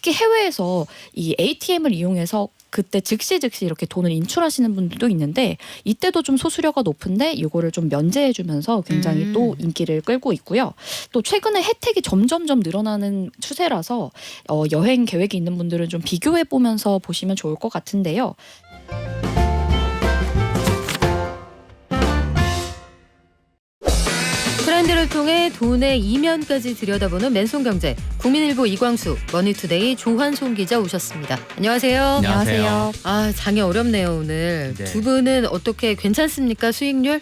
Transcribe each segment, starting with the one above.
특히 해외에서 이 ATM을 이용해서 그때 즉시 이렇게 돈을 인출하시는 분들도 있는데 이때도 좀 소수료가 높은데 이거를 좀 면제해주면서 굉장히 또 인기를 끌고 있고요. 또 최근에 혜택이 점점점 늘어나는 추세라서 여행 계획이 있는 분들은 좀 비교해 보면서 보시면 좋을 것 같은데요. 트렌드를 통해 돈의 이면까지 들여다보는 맨손경제, 국민일보 이광수, 머니투데이 조환송 기자 오셨습니다. 안녕하세요. 안녕하세요. 아, 장이 어렵네요 오늘. 네. 두 분은 어떻게 괜찮습니까 수익률?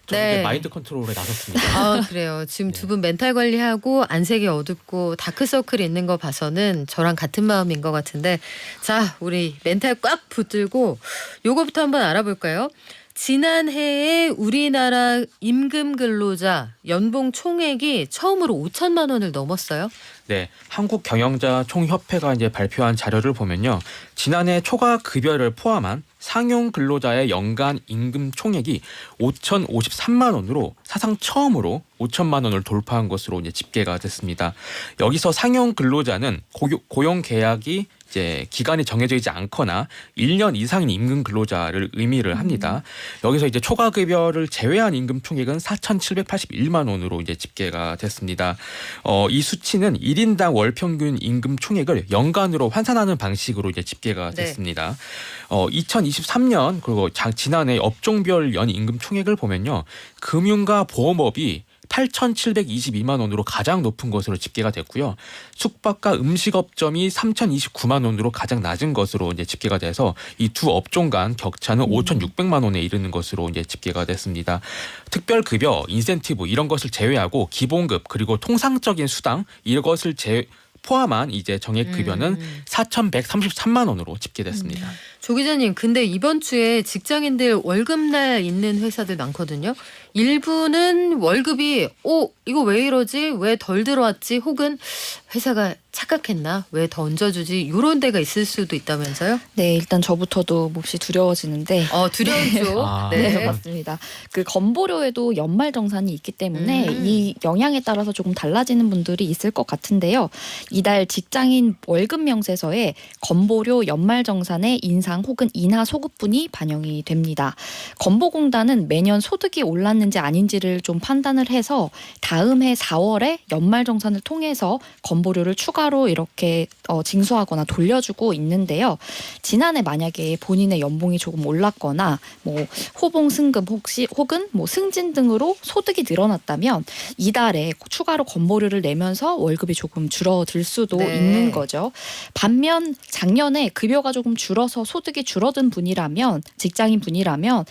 저 이제 마인드 컨트롤에 나섰습니다. 아 그래요. 지금 두 분 멘탈 관리하고 안색이 어둡고 다크서클이 있는 거 봐서는 저랑 같은 마음인 것 같은데, 자 우리 멘탈 꽉 붙들고 요거부터 한번 알아볼까요? 지난해에 우리나라 임금 근로자 연봉 총액이 처음으로 5천만 원을 넘었어요. 네, 한국경영자 총협회가 이제 발표한 자료를 보면요, 지난해 초과 급여를 포함한 상용 근로자의 연간 임금 총액이 5,053만 원으로 사상 처음으로 5천만 원을 돌파한 것으로 이제 집계가 됐습니다. 여기서 상용 근로자는 고용 계약이 이제 기간이 정해져 있지 않거나 1년 이상인 임금 근로자를 의미를 합니다. 여기서 이제 초과 급여를 제외한 임금 총액은 4,781만 원으로 이제 집계가 됐습니다. 이 수치는 1인당 월 평균 임금 총액을 연간으로 환산하는 방식으로 이제 집계가 됐습니다. 2023년 그리고 지난해 업종별 연 임금 총액을 보면요, 금융과 보험업이 8,722만 원으로 가장 높은 것으로 집계가 됐고요. 숙박과 음식업점이 3,029만 원으로 가장 낮은 것으로 이제 집계가 돼서 이 두 업종 간 격차는 5,600만 원에 이르는 것으로 이제 집계가 됐습니다. 특별급여, 인센티브 이런 것을 제외하고 기본급 그리고 통상적인 수당 이것을 포함한 이제 정액급여는 4,133만 원으로 집계됐습니다. 조 기자님, 근데 이번 주에 직장인들 월급날 있는 회사들 많거든요. 일부는 월급이 이거 왜 이러지? 왜 덜 들어왔지? 혹은 회사가 착각했나? 왜 더 얹어주지? 이런 데가 있을 수도 있다면서요? 네, 일단 저부터도 몹시 두려워지는데. 두려워죠. 네, 맞습니다. 그 건보료에도 연말 정산이 있기 때문에 이 영향에 따라서 조금 달라지는 분들이 있을 것 같은데요. 이달 직장인 월급 명세서에 건보료 연말 정산의 인상 혹은 인하 소급분이 반영이 됩니다. 건보공단은 매년 소득이 올랐는지 아닌지를 좀 판단을 해서 다음 해 4월에 연말 정산을 통해서 건보료를 추가로 이렇게 징수하거나 돌려주고 있는데요. 지난해 만약에 본인의 연봉이 조금 올랐거나 뭐 호봉 승급 혹은 뭐 승진 등으로 소득이 늘어났다면 이달에 추가로 건보료를 내면서 월급이 조금 줄어들 수도 있는 거죠. 반면 작년에 급여가 조금 줄어서 소득이 줄어든 분이라면, 직장인 분이라면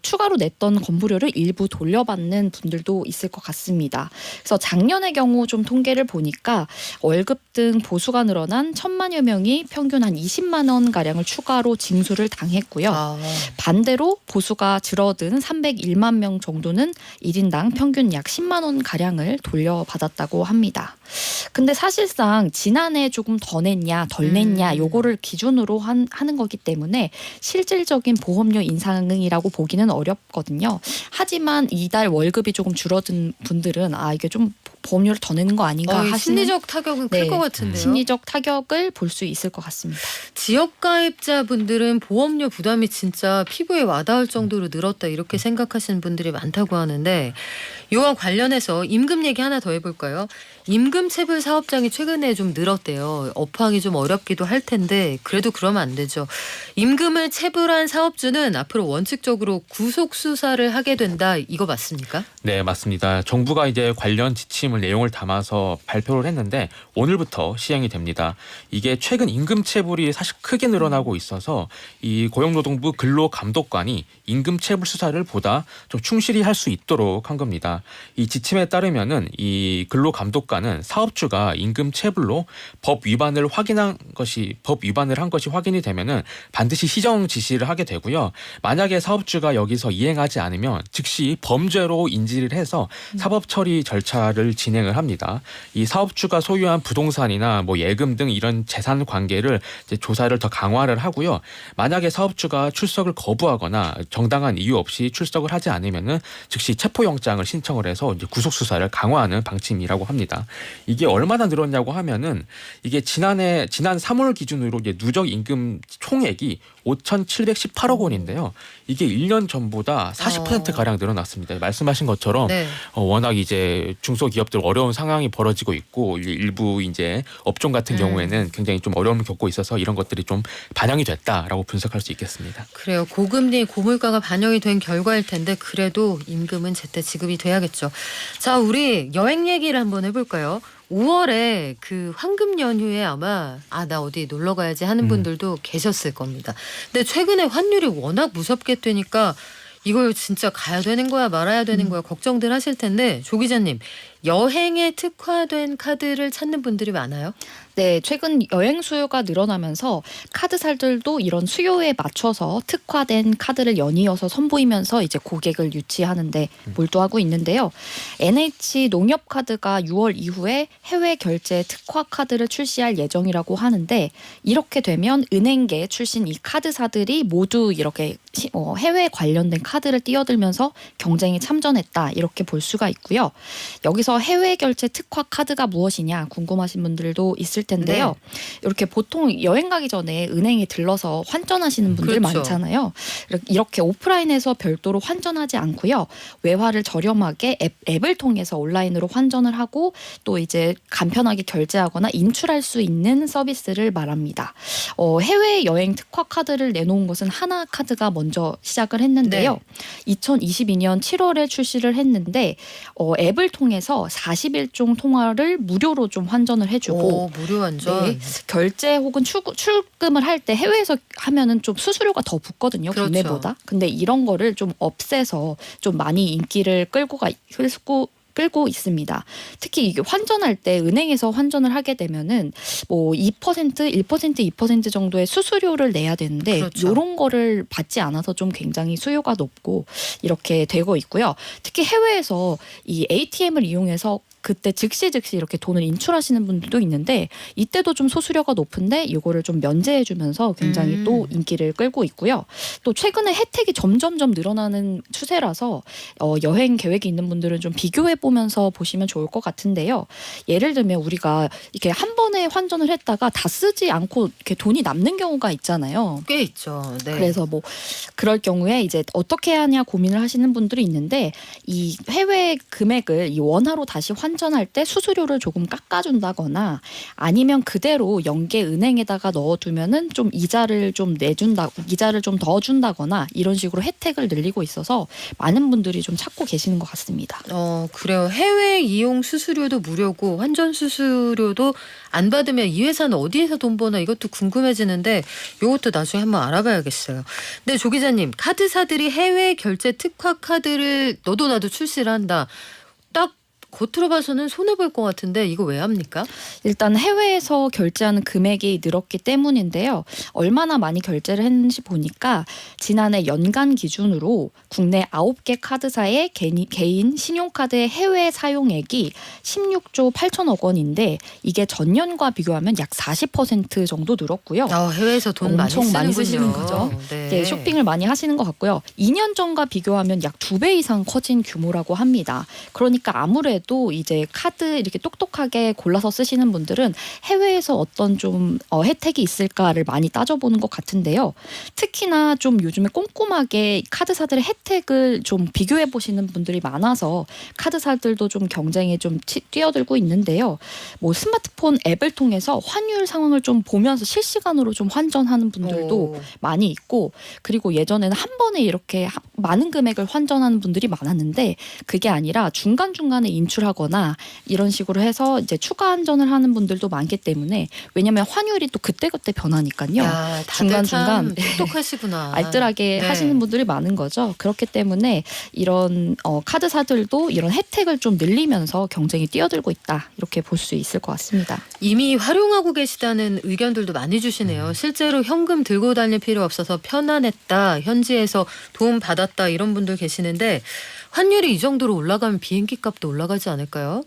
추가로 냈던 건보료를 일부 돌려받는 분들도 있을 것 같습니다. 그래서 작년의 경우 좀 통계를 보니까 월급 등 보수가 늘어난 1,000만여 명이 평균 한 20만 원 가량을 추가로 징수를 당했고요. 반대로 보수가 줄어든 301만 명 정도는 1인당 평균 약 10만 원 가량을 돌려받았다고 합니다. 근데 사실상 지난해 조금 더 냈냐 덜 냈냐 요거를 기준으로 하는 거기 때문에 실질적인 보험료 인상이라고 보기는 어렵거든요. 하지만 이달 월급이 조금 줄어든 분들은 이게 좀 보험료를 더 내는 거 아닌가 하시는, 심리적 타격은 클 것 같은데요. 심리적 타격을 볼 수 있을 것 같습니다. 지역가입자분들은 보험료 부담이 진짜 피부에 와닿을 정도로 늘었다 이렇게 생각하시는 분들이 많다고 하는데, 이와 관련해서 임금 얘기 하나 더 해볼까요? 임금체불 사업장이 최근에 좀 늘었대요. 업황이 좀 어렵기도 할 텐데 그래도 그러면 안 되죠. 임금을 체불한 사업주는 앞으로 원칙적으로 구속 수사를 하게 된다, 이거 맞습니까? 네, 맞습니다. 정부가 이제 관련 지침을 내용을 담아서 발표를 했는데 오늘부터 시행이 됩니다. 이게 최근 임금체불이 사실 크게 늘어나고 있어서 이 고용노동부 근로감독관이 임금체불 수사를 보다 좀 충실히 할 수 있도록 한 겁니다. 이 지침에 따르면은 이 근로감독관은 사업주가 임금체불로 법 위반을 한 것이 확인이 되면은 반드시 시정 지시를 하게 되고요. 만약에 사업주가 여기서 이행하지 않으면 즉시 범죄로 인지를 해서 사법 처리 절차를 진행을 합니다. 이 사업주가 소유한 부동산이나 뭐 예금 등 이런 재산 관계를 이제 조사를 더 강화를 하고요. 만약에 사업주가 출석을 거부하거나 정당한 이유 없이 출석을 하지 않으면은 즉시 체포영장을 신청을 해서 이제 구속 수사를 강화하는 방침이라고 합니다. 이게 얼마나 늘었냐고 하면은 이게 지난 3월 기준으로 이제 누적 임금 총액이 5,718억 원인데요. 이게 1년 전보다 40% 가량 늘어났습니다. 말씀하신 것처럼 네. 워낙 이제 중소기업들 어려운 상황이 벌어지고 있고 일부 이제 업종 같은 경우에는 굉장히 좀 어려움을 겪고 있어서 이런 것들이 좀 반영이 됐다라고 분석할 수 있겠습니다. 그래요. 고금리, 고물가가 반영이 된 결과일 텐데 그래도 임금은 제때 지급이 돼야겠죠. 자, 우리 여행 얘기를 한번 해볼까요? 5월에 그 황금 연휴에 아마 나 어디 놀러 가야지 하는 분들도 계셨을 겁니다. 근데 최근에 환율이 워낙 무섭게 되니까 이걸 진짜 가야 되는 거야 말아야 되는 거야 걱정들 하실 텐데 조 기자님 여행에 특화된 카드를 찾는 분들이 많아요? 네, 최근 여행 수요가 늘어나면서 카드사들도 이런 수요에 맞춰서 특화된 카드를 연이어서 선보이면서 이제 고객을 유치하는데 몰두하고 있는데요. NH 농협카드가 6월 이후에 해외 결제 특화 카드를 출시할 예정이라고 하는데 이렇게 되면 은행계 출신 이 카드사들이 모두 이렇게 해외 관련된 카드를 띄어들면서 경쟁에 참전했다 이렇게 볼 수가 있고요. 여기서 해외 결제 특화 카드가 무엇이냐 궁금하신 분들도 있을 텐데요. 이렇게 보통 여행 가기 전에 은행에 들러서 환전하시는 분들 그렇죠. 많잖아요. 이렇게 오프라인에서 별도로 환전하지 않고요. 외화를 저렴하게 앱을 통해서 온라인으로 환전을 하고 또 이제 간편하게 결제하거나 인출할 수 있는 서비스를 말합니다. 해외 여행 특화 카드를 내놓은 것은 하나카드가 먼저 시작을 했는데요. 2022년 7월에 출시를 했는데 앱을 통해서 40일종 통화를 무료로 좀 환전을 해주고 무료 환전. 네, 결제 혹은 출금을 할 때 해외에서 하면은 좀 수수료가 더 붙거든요. 그렇죠. 국내보다. 근데 이런 거를 좀 없애서 좀 많이 인기를 끌고 있습니다. 특히 이게 환전할 때 은행에서 환전을 하게 되면은 뭐 2%, 1%, 2% 정도의 수수료를 내야 되는데 그렇죠. 이런 거를 받지 않아서 좀 굉장히 수요가 높고 이렇게 되고 있고요. 특히 해외에서 이 ATM을 이용해서 그때 즉시 이렇게 돈을 인출하시는 분들도 있는데 이때도 좀 소수료가 높은데 이거를 좀 면제해주면서 굉장히 또 인기를 끌고 있고요. 또 최근에 혜택이 점점점 늘어나는 추세라서 여행 계획이 있는 분들은 좀 비교해 보면서 보시면 좋을 것 같은데요. 예를 들면 우리가 이렇게 한 번에 환전을 했다가 다 쓰지 않고 이렇게 돈이 남는 경우가 있잖아요. 꽤 있죠. 네. 그래서 뭐 그럴 경우에 이제 어떻게 해야 하냐 고민을 하시는 분들이 있는데 이 해외 금액을 이 원화로 다시 환전할 때 수수료를 조금 깎아준다거나 아니면 그대로 연계 은행에다가 넣어두면은 좀 이자를 좀 더 준다거나 이런 식으로 혜택을 늘리고 있어서 많은 분들이 좀 찾고 계시는 것 같습니다. 그래요. 해외 이용 수수료도 무료고 환전 수수료도 안 받으면 이 회사는 어디에서 돈 버나 이것도 궁금해지는데 이것도 나중에 한번 알아봐야겠어요. 근데 조 기자님 카드사들이 해외 결제 특화 카드를 너도 나도 출시를 한다. 딱 겉으로 봐서는 손해볼 것 같은데 이거 왜 합니까? 일단 해외에서 결제하는 금액이 늘었기 때문인데요. 얼마나 많이 결제를 했는지 보니까 지난해 연간 기준으로 국내 9개 카드사의 개인 신용카드의 해외 사용액이 16조 8천억 원인데 이게 전년과 비교하면 약 40% 정도 늘었고요. 해외에서 돈 엄청 많이 쓰시는 쓰는군요. 거죠. 네. 네, 쇼핑을 많이 하시는 것 같고요. 2년 전과 비교하면 약 2배 이상 커진 규모라고 합니다. 그러니까 아무래도 이제 카드 이렇게 똑똑하게 골라서 쓰시는 분들은 해외에서 어떤 좀 혜택이 있을까를 많이 따져보는 것 같은데요. 특히나 좀 요즘에 꼼꼼하게 카드사들의 혜택을 좀 비교해 보시는 분들이 많아서 카드사들도 좀 경쟁에 좀 뛰어들고 있는데요. 뭐 스마트폰 앱을 통해서 환율 상황을 좀 보면서 실시간으로 좀 환전하는 분들도 많이 있고 그리고 예전에는 한 번에 이렇게 많은 금액을 환전하는 분들이 많았는데 그게 아니라 중간중간에 인출하거나 이런 식으로 해서 이제 추가 환전을 하는 분들도 많기 때문에 왜냐하면 환율이 또 그때그때 변하니까요. 중간중간 똑똑하시구나. 알뜰하게 네. 하시는 분들이 많은 거죠. 그렇기 때문에 이런 카드사들도 이런 혜택을 좀 늘리면서 경쟁이 뛰어들고 있다. 이렇게 볼 수 있을 것 같습니다. 이미 활용하고 계시다는 의견들도 많이 주시네요. 실제로 현금 들고 다닐 필요 없어서 편안했다. 현지에서 도움 받았다. 이런 분들 계시는데 환율이 이 정도로 올라가면 비행기 값도 올라가지 않을까요?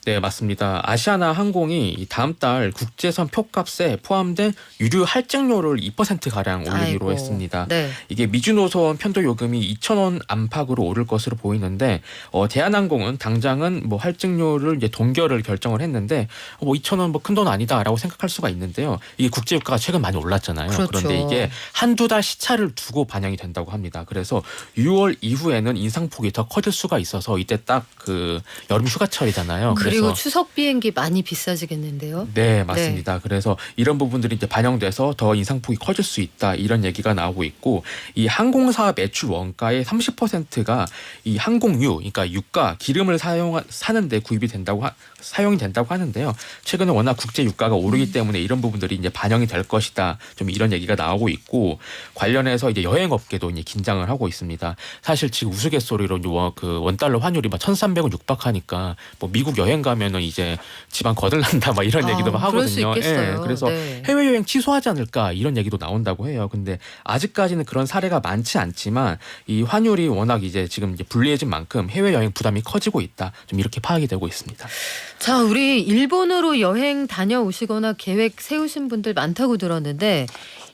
네, 맞습니다. 아시아나 항공이 이 다음 달 국제선 표값에 포함된 유류 할증료를 2%가량 올리기로 아이고. 했습니다. 네. 이게 미주노선 편도 요금이 2,000원 안팎으로 오를 것으로 보이는데 대한항공은 당장은 뭐 할증료를 이제 동결을 결정을 했는데 2,000원 뭐 큰 돈 아니다라고 생각할 수가 있는데요. 이게 국제 유가가 최근 많이 올랐잖아요. 그렇죠. 그런데 이게 한두 달 시차를 두고 반영이 된다고 합니다. 그래서 6월 이후에는 인상폭이 더 커질 수가 있어서 이때 딱 그 여름 휴가철이잖아요. 그리고 그래서 추석 비행기 많이 비싸지겠는데요. 네, 맞습니다. 그래서 이런 부분들이 이제 반영돼서 더 인상폭이 커질 수 있다 이런 얘기가 나오고 있고 이 항공사 매출 원가의 30%가 이 항공유, 그러니까 유가, 기름을 사는데 구입이 된다고 사용이 된다고 하는데요. 최근에 워낙 국제 유가가 오르기 때문에 이런 부분들이 이제 반영이 될 것이다. 좀 이런 얘기가 나오고 있고 관련해서 이제 여행업계도 이제 긴장을 하고 있습니다. 사실 지금 우스갯소리로 그 원달러 환율이 막 1,300원 육박하니까 뭐 미국 여행 가면은 이제 집안 거들난다 막 이런 얘기도 막 그럴 수 하거든요. 있겠어요. 그래서 네. 해외여행 취소하지 않을까 이런 얘기도 나온다고 해요. 근데 아직까지는 그런 사례가 많지 않지만 이 환율이 워낙 이제 지금 이제 불리해진 만큼 해외여행 부담이 커지고 있다. 좀 이렇게 파악이 되고 있습니다. 자, 우리 일본으로 여행 다녀오시거나 계획 세우신 분들 많다고 들었는데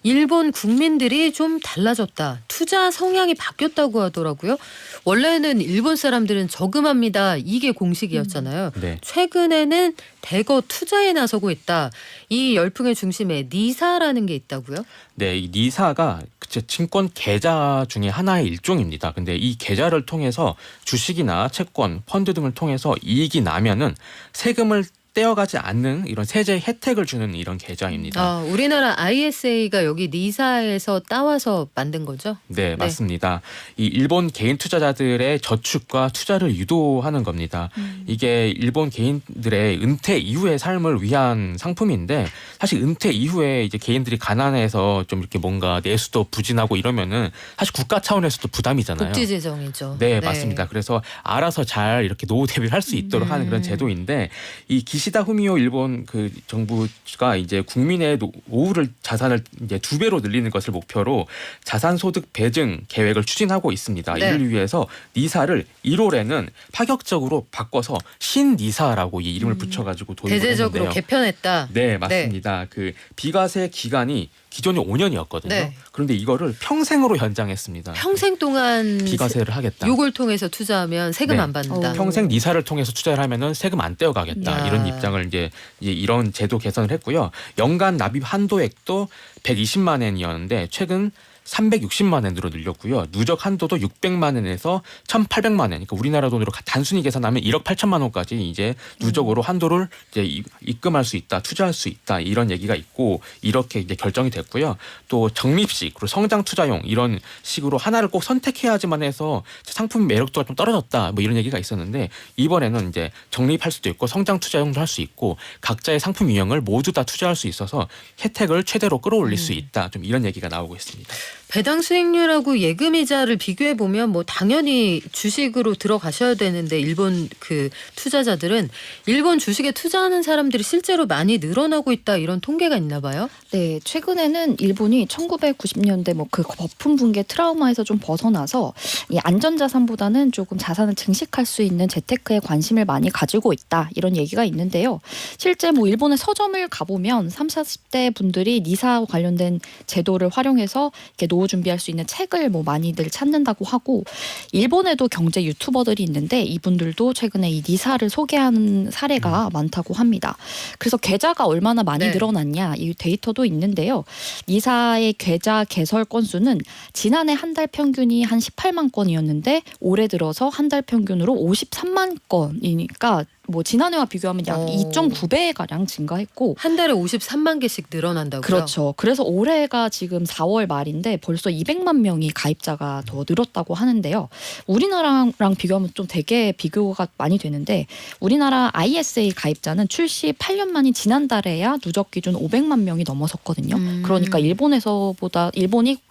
일본 국민들이 좀 달라졌다. 투자 성향이 바뀌었다고 하더라고요. 원래는 일본 사람들은 저금합니다. 이게 공식이었잖아요. 네. 최근에는 대거 투자에 나서고 있다. 이 열풍의 중심에 니사라는 게 있다고요? 네, 이 니사가 증권 계좌 중에 하나의 일종입니다. 근데 이 계좌를 통해서 주식이나 채권, 펀드 등을 통해서 이익이 나면은 세금을 떼어가지 않는 이런 세제 혜택을 주는 이런 계좌입니다. 우리나라 ISA가 여기 니사에서 따와서 만든 거죠? 네, 맞습니다. 이 일본 개인 투자자들의 저축과 투자를 유도하는 겁니다. 이게 일본 개인들의 은퇴 이후의 삶을 위한 상품인데 사실 은퇴 이후에 이제 개인들이 가난해서 좀 이렇게 뭔가 내수도 부진하고 이러면은 사실 국가 차원에서도 부담이잖아요. 복지 재정이죠. 네, 맞습니다. 그래서 알아서 잘 이렇게 노후 대비를 할 수 있도록 하는 그런 제도인데 이 기시다 후미오 일본 그 정부가 이제 국민의 노후를 자산을 이제 2배로 늘리는 것을 목표로 자산소득 배증 계획을 추진하고 있습니다. 네. 이를 위해서 니사를 1월에는 파격적으로 바꿔서 신니사라고 이 이름을 붙여가지고 도입을 대대적으로 했는데요. 개편했다. 네, 맞습니다. 그 비과세 기간이 기존이 5년이었거든요. 네. 그런데 이거를 평생으로 연장했습니다. 평생 동안 비과세를 하겠다. 요걸 통해서 투자하면 세금 네. 안 받는다. 평생 니사를 통해서 투자를 하면은 세금 안 떼어가겠다 야. 이런 입장을 이제 이런 제도 개선을 했고요. 연간 납입 한도액도 120만 엔이었는데 최근 360만 엔으로 늘렸고요. 누적 한도도 600만 엔에서 1,800만 엔. 그러니까 우리나라 돈으로 단순히 계산하면 1억 8천만 원까지 이제 누적으로 한도를 이제 입금할 수 있다, 투자할 수 있다 이런 얘기가 있고 이렇게 이제 결정이 됐고요. 또 적립식 그리고 성장 투자용 이런 식으로 하나를 꼭 선택해야지만 해서 상품 매력도가 좀 떨어졌다 뭐 이런 얘기가 있었는데 이번에는 이제 적립할 수도 있고 성장 투자용도 할 수 있고 각자의 상품 유형을 모두 다 투자할 수 있어서 혜택을 최대로 끌어올릴 수 있다. 좀 이런 얘기가 나오고 있습니다. 배당 수익률하고 예금 이자를 비교해 보면 뭐 당연히 주식으로 들어가셔야 되는데 일본 그 투자자들은 일본 주식에 투자하는 사람들이 실제로 많이 늘어나고 있다 이런 통계가 있나 봐요. 네, 최근에는 일본이 1990년대 뭐 그 거품 붕괴 트라우마에서 좀 벗어나서 이 안전자산보다는 조금 자산을 증식할 수 있는 재테크에 관심을 많이 가지고 있다 이런 얘기가 있는데요. 실제 뭐 일본의 서점을 가보면 30, 40대 분들이 니사와 관련된 제도를 활용해서 이렇게 노후 준비할 수 있는 책을 뭐 많이들 찾는다고 하고 일본에도 경제 유튜버들이 있는데 이분들도 최근에 이 니사를 소개하는 사례가 많다고 합니다. 그래서 계좌가 얼마나 많이 네. 늘어났냐 이 데이터도 있는데요. 니사의 계좌 개설 건수는 지난해 한 달 평균이 한 18만 건이었는데 올해 들어서 한 달 평균으로 53만 건이니까 뭐 지난해와 비교하면 약 2.9배 가량 증가했고 한 달에 53만 개씩 늘어난다고요? 그렇죠. 그래서 올해가 지금 4월 말인데 벌써 200만 명이 가입자가 더 늘었다고 하는데요. 우리나라랑 비교하면 좀 되게 비교가 많이 되는데 우리나라 ISA 가입자는 출시 8년 만인 지난달에야 누적 기준 500만 명이 넘어섰거든요. 그러니까 일본이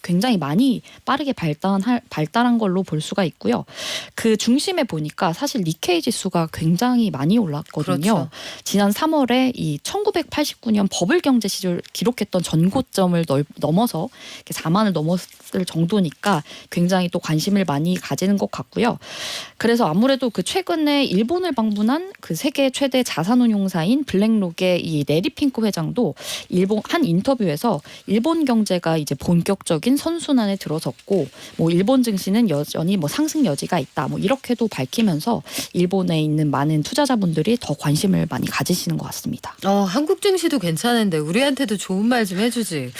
굉장히 많이 빠르게 발달한 걸로 볼 수가 있고요. 그 중심에 보니까 사실 니케이 지수가 굉장히 많이 많이 올랐거든요. 그렇죠. 지난 3월에 이 1989년 버블 경제 시절 기록했던 전고점을 넘어서 4만을 넘었을 정도니까 굉장히 또 관심을 많이 가지는 것 같고요. 그래서 아무래도 그 최근에 일본을 방문한 그 세계 최대 자산운용사인 블랙록의 이 레리 핑크 회장도 일본 한 인터뷰에서 일본 경제가 이제 본격적인 선순환에 들어섰고 뭐 일본 증시는 여전히 뭐 상승 여지가 있다. 뭐 이렇게도 밝히면서 일본에 있는 많은 투자자분들이 더 관심을 많이 가지시는 것 같습니다. 한국 증시도 괜찮은데 우리한테도 좋은 말 좀 해주지.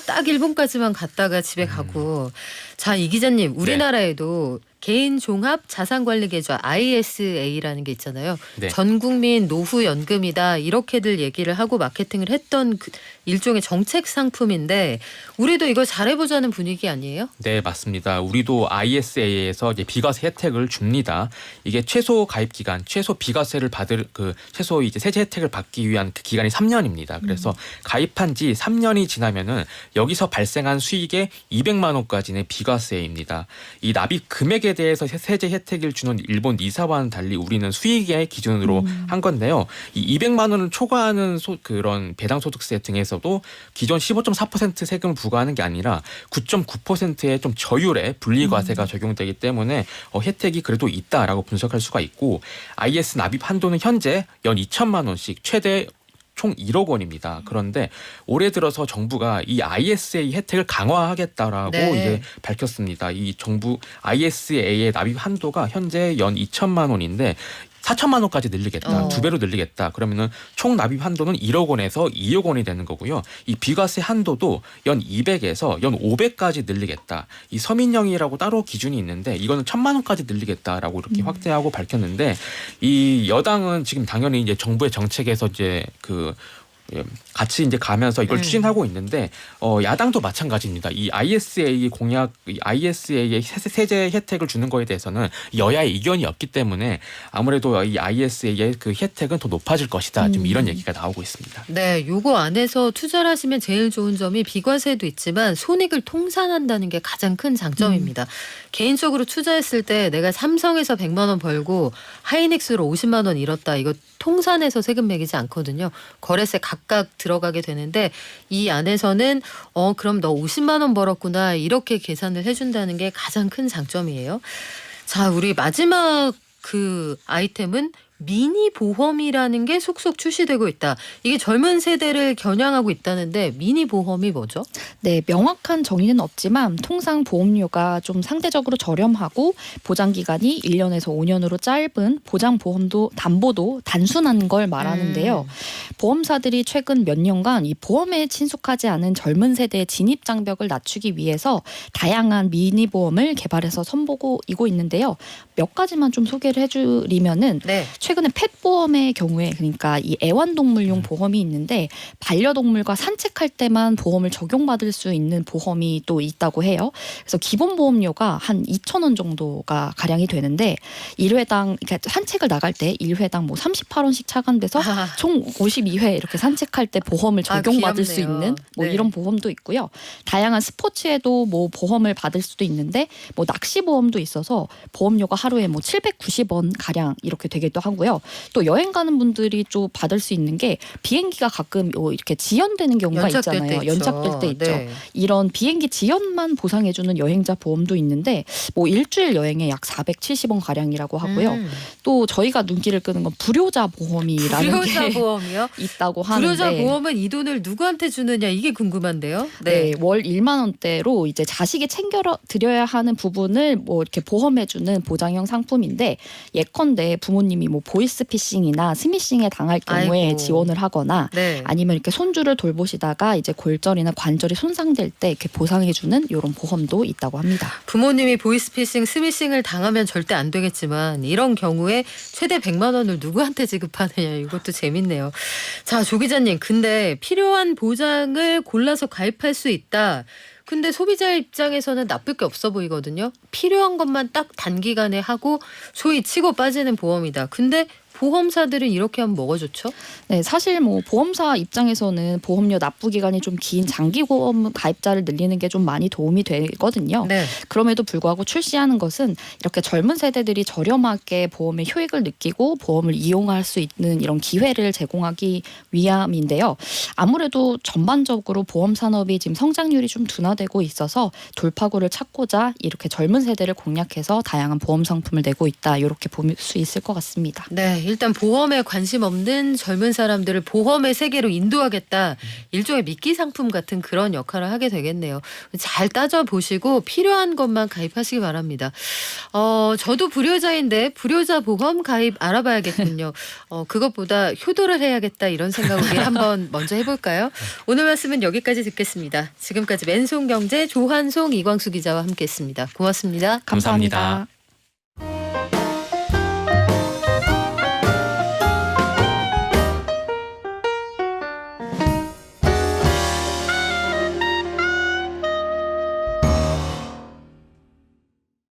딱 일본까지만 갔다가 집에 가고. 자, 이 기자님, 우리나라에도 개인 종합 자산관리 계좌 ISA라는 게 있잖아요. 네. 전 국민 노후 연금이다 이렇게들 얘기를 하고 마케팅을 했던 그 일종의 정책 상품인데 우리도 이거 잘해보자는 분위기 아니에요? 네, 맞습니다. 우리도 ISA에서 이제 비과세 혜택을 줍니다. 이게 최소 가입 기간, 최소 비과세를 받을 최소 이제 세제 혜택을 받기 위한 그 기간이 3년입니다. 그래서 가입한 지 3년이 지나면은 여기서 발생한 수익의 200만 원까지는 비과세입니다. 이 납입 금액에 대해서 세제 혜택을 주는 일본 니사와는 달리 우리는 수익의 기준으로 한 건데요. 이 200만 원을 초과하는 그런 배당소득세 등에서도 기존 15.4% 세금을 부과하는 게 아니라 9.9%의 좀 저율의 분리과세가 적용되기 때문에 혜택이 그래도 있다라고 분석할 수가 있고 IS 납입 한도는 현재 연 2천만 원씩 최대 총 1억 원입니다. 그런데 올해 들어서 정부가 이 ISA 혜택을 강화하겠다라고 네. 이제 밝혔습니다. 이 정부 ISA의 납입 한도가 현재 연 2천만 원인데 4천만 원까지 늘리겠다. 2배로 늘리겠다. 그러면은 총 납입 한도는 1억 원에서 2억 원이 되는 거고요. 이 비과세 한도도 연 200에서 연 500까지 늘리겠다. 이 서민영이라고 따로 기준이 있는데 이거는 1,000만 원까지 늘리겠다라고 이렇게 확대하고 밝혔는데 이 여당은 지금 당연히 이제 정부의 정책에서 이제 같이 이제 가면서 이걸 추진하고 있는데 야당도 마찬가지입니다. 이 ISA 공약, ISA의 세제 혜택을 주는 거에 대해서는 여야의 이견이 없기 때문에 아무래도 이 ISA의 그 혜택은 더 높아질 것이다. 좀 이런 얘기가 나오고 있습니다. 네, 요거 안에서 투자를 하시면 제일 좋은 점이 비과세도 있지만 손익을 통산한다는 게 가장 큰 장점입니다. 개인적으로 투자했을 때 내가 삼성에서 100만 원 벌고 하이닉스로 50만 원 잃었다. 이거 통산해서 세금 매기지 않거든요. 거래세 각각 들어가게 되는데 이 안에서는 그럼 너 50만 원 벌었구나 이렇게 계산을 해준다는 게 가장 큰 장점이에요. 자, 우리 마지막 그 아이템은 미니 보험이라는 게 속속 출시되고 있다. 이게 젊은 세대를 겨냥하고 있다는데 미니 보험이 뭐죠? 네, 명확한 정의는 없지만 통상 보험료가 좀 상대적으로 저렴하고 보장 기간이 1년에서 5년으로 짧은 보장 보험도 담보도 단순한 걸 말하는데요. 보험사들이 최근 몇 년간 이 보험에 친숙하지 않은 젊은 세대의 진입 장벽을 낮추기 위해서 다양한 미니 보험을 개발해서 선보이고 있는데요. 몇 가지만 좀 소개를 해드리면은 네. 최근에 펫보험의 경우에 그러니까 이 애완동물용 보험이 있는데 반려동물과 산책할 때만 보험을 적용받을 수 있는 보험이 또 있다고 해요. 그래서 기본 보험료가 한 2,000원 정도가 가량이 되는데 1회당 그러니까 산책을 나갈 때 1회당 뭐 38원씩 차감돼서 총 52회 이렇게 산책할 때 보험을 적용받을 수 귀엽네요. 있는 뭐 네. 이런 보험도 있고요. 다양한 스포츠에도 뭐 보험을 받을 수도 있는데 뭐 낚시 보험도 있어서 보험료가 하루에 뭐 790원 가량 이렇게 되기도 하고요. 또 여행 가는 분들이 좀 받을 수 있는 게 비행기가 가끔 이렇게 지연되는 경우가 연착될 때 있잖아요. 있죠. 연착될 때 있죠. 네. 이런 비행기 지연만 보상해주는 여행자 보험도 있는데 뭐 일주일 여행에 약 470원 가량이라고 하고요. 또 저희가 눈길을 끄는 건 불효자 보험이라는 불효자 게 보험이요? 있다고 하는데 불효자 보험은 이 돈을 누구한테 주느냐 이게 궁금한데요. 네, 월 1만 원대로 이제 자식이 챙겨 드려야 하는 부분을 뭐 이렇게 보험해주는 보장형 상품인데 예컨대 부모님이 뭐 보이스피싱이나 스미싱에 당할 경우에 아이고. 지원을 하거나 네. 아니면 이렇게 손주를 돌보시다가 이제 골절이나 관절이 손상될 때 이렇게 보상해주는 이런 보험도 있다고 합니다. 부모님이 보이스피싱, 스미싱을 당하면 절대 안 되겠지만 이런 경우에 최대 100만 원을 누구한테 지급하느냐 이것도 재밌네요. 자, 조 기자님. 근데 필요한 보장을 골라서 가입할 수 있다. 근데 소비자 입장에서는 나쁠 게 없어 보이거든요. 필요한 것만 딱 단기간에 하고 소위 치고 빠지는 보험이다. 근데 보험사들은 이렇게 하면 뭐가 좋죠? 네, 사실 뭐 보험사 입장에서는 보험료 납부 기간이 좀 긴 장기 보험 가입자를 늘리는 게 좀 많이 도움이 되거든요. 네. 그럼에도 불구하고 출시하는 것은 이렇게 젊은 세대들이 저렴하게 보험의 효익을 느끼고 보험을 이용할 수 있는 이런 기회를 제공하기 위함인데요. 아무래도 전반적으로 보험 산업이 지금 성장률이 좀 둔화되고 있어서 돌파구를 찾고자 이렇게 젊은 세대를 공략해서 다양한 보험 상품을 내고 있다. 이렇게 볼 수 있을 것 같습니다. 네, 일단 보험에 관심 없는 젊은 사람들을 보험의 세계로 인도하겠다. 일종의 미끼 상품 같은 그런 역할을 하게 되겠네요. 잘 따져보시고 필요한 것만 가입하시기 바랍니다. 저도 불효자인데 불효자 보험 가입 알아봐야겠군요. 그것보다 효도를 해야겠다 이런 생각을 우리 한번 먼저 해볼까요? 오늘 말씀은 여기까지 듣겠습니다. 지금까지 맨송경제 조한송 이광수 기자와 함께했습니다. 고맙습니다. 감사합니다.